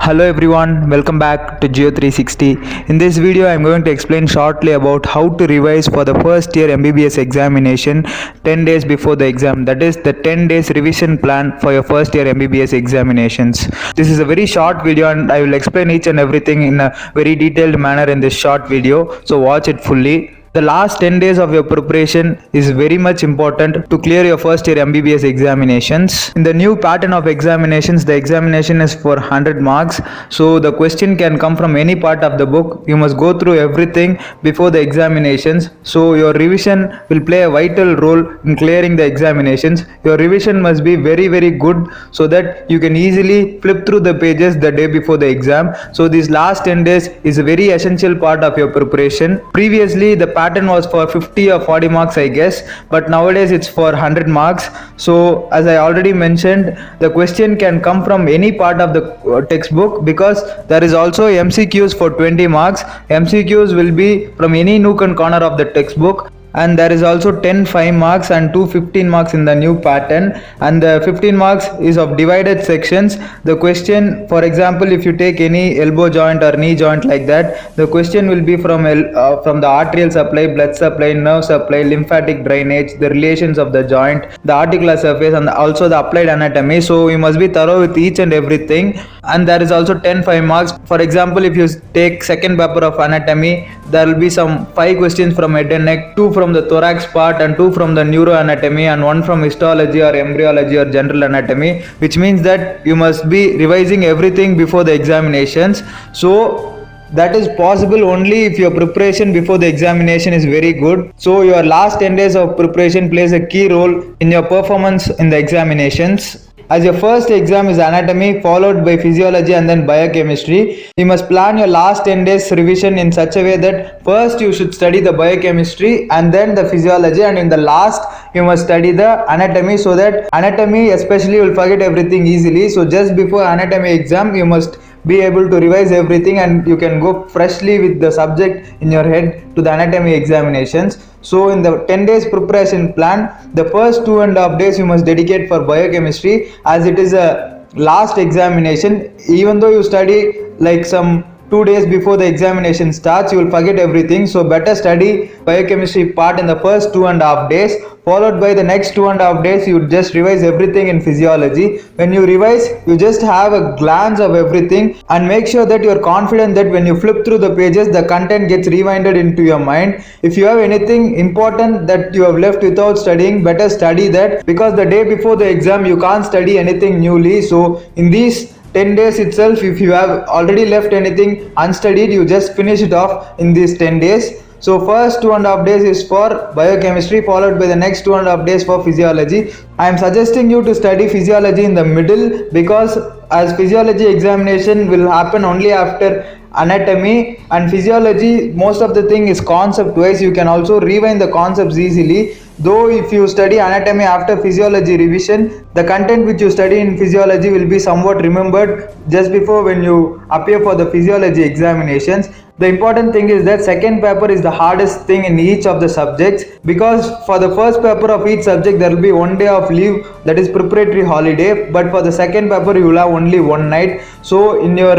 Hello everyone, welcome back to Geo360. In this video, I am going to explain shortly about how to revise for the first year M.B.B.S examination 10 days before the exam. That is the 10 days revision plan for your first year M.B.B.S examinations. This is a very short video and I will explain each and everything in a very detailed manner in this short video. So watch it fully. The last 10 days of your preparation is very much important to clear your first year M.B.B.S examinations. In the new pattern of examinations, the examination is for 100 marks. So the question can come from any part of the book. You must go through everything before the examinations. So your revision will play a vital role in clearing the examinations. Your revision must be very good so that you can easily flip through the pages the day before the exam. So these last 10 days is a very essential part of your preparation. Previously the pattern was for 50 or 40 marks I guess, but nowadays it's for 100 marks. So as I already mentioned, the question can come from any part of the textbook because there is also MCQs for 20 marks. MCQs will be from any nook and corner of the textbook. And there is also 10 5 marks and 2 15 marks in the new pattern, and the 15 marks is of divided sections. The question, for example, if you take any elbow joint or knee joint like that, the question will be from the arterial supply, blood supply, nerve supply, lymphatic drainage, the relations of the joint, the articular surface, and also the applied anatomy. So you must be thorough with each and everything. And there is also 10 5 marks. For example, if you take second paper of anatomy, there will be some 5 questions from head and neck, 2 from the thorax part and 2 from the neuroanatomy, and 1 from histology or embryology or general anatomy, which means that you must be revising everything before the examinations. So that is possible only if your preparation before the examination is very good. So your last 10 days of preparation plays a key role in your performance in the examinations. As your first exam is anatomy followed by physiology and then biochemistry, you must plan your last 10 days revision in such a way that first you should study the biochemistry and then the physiology, and in the last you must study the anatomy, so that anatomy especially will forget everything easily. So just before anatomy exam you must be able to revise everything and you can go freshly with the subject in your head to the anatomy examinations. So in the 10 days preparation plan, the first 2.5 days you must dedicate for biochemistry, as it is a last examination. Even though you study like some 2 days before the examination starts, you will forget everything. So better study biochemistry part in the first 2.5 days, followed by the next 2.5 days you just revise everything in physiology. When you revise, you just have a glance of everything and make sure that you are confident that when you flip through the pages, the content gets rewinded into your mind. If you have anything important that you have left without studying, better study that, because the day before the exam you can't study anything newly. So in these 10 days itself, if you have already left anything unstudied, you just finish it off in these 10 days. So first 2.5 days is for biochemistry, followed by the next 2.5 days for physiology. I am suggesting you to study physiology in the middle, because as physiology examination will happen only after anatomy, and physiology most of the thing is concept wise. You can also rewind the concepts easily. Though if you study anatomy after physiology revision, the content which you study in physiology will be somewhat remembered just before when you appear for the physiology examinations. The important thing is that second paper is the hardest thing in each of the subjects, because for the first paper of each subject there will be 1 day of leave, that is preparatory holiday, but for the second paper you will have only 1 night. So in your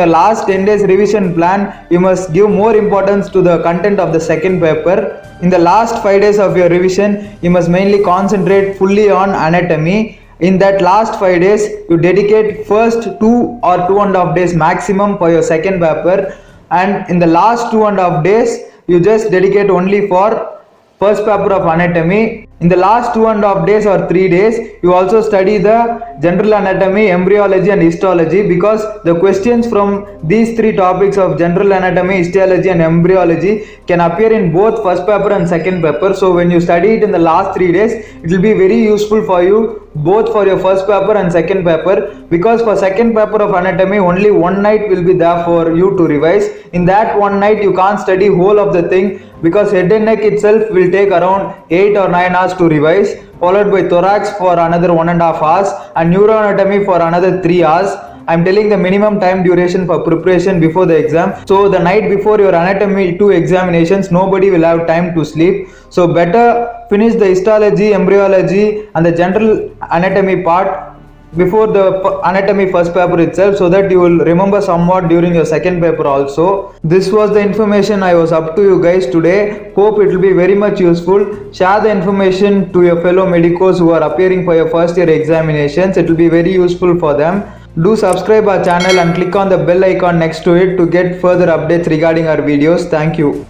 last 10 days revision plan, you must give more importance to the content of the second paper. In the last 5 days of your revision, you must mainly concentrate fully on anatomy. In that last 5 days, you dedicate first 2 or 2.5 days maximum for your second paper, and in the last 2.5 days, you just dedicate only for first paper of anatomy. In the last 2.5 days or 3 days, you also study the general anatomy, embryology and histology, because the questions from these 3 topics of general anatomy, histology and embryology can appear in both first paper and second paper. So when you study it in the last 3 days, it will be very useful for you both for your first paper and second paper, because for second paper of anatomy only 1 night will be there for you to revise. In that 1 night you can't study whole of the thing, because head and neck itself will take around 8 or 9 hours to revise, followed by thorax for another 1.5 hours and neuroanatomy for another 3 hours. I am telling the minimum time duration for preparation before the exam. So the night before your anatomy 2 examinations, nobody will have time to sleep. So better finish the histology, embryology and the general anatomy part before the anatomy first paper itself, so that you will remember somewhat during your second paper also. This was the information I was up to you guys today. Hope it will be very much useful. Share the information to your fellow medicos who are appearing for your first year examinations. It will be very useful for them. Do subscribe our channel and click on the bell icon next to it to get further updates regarding our videos. Thank you.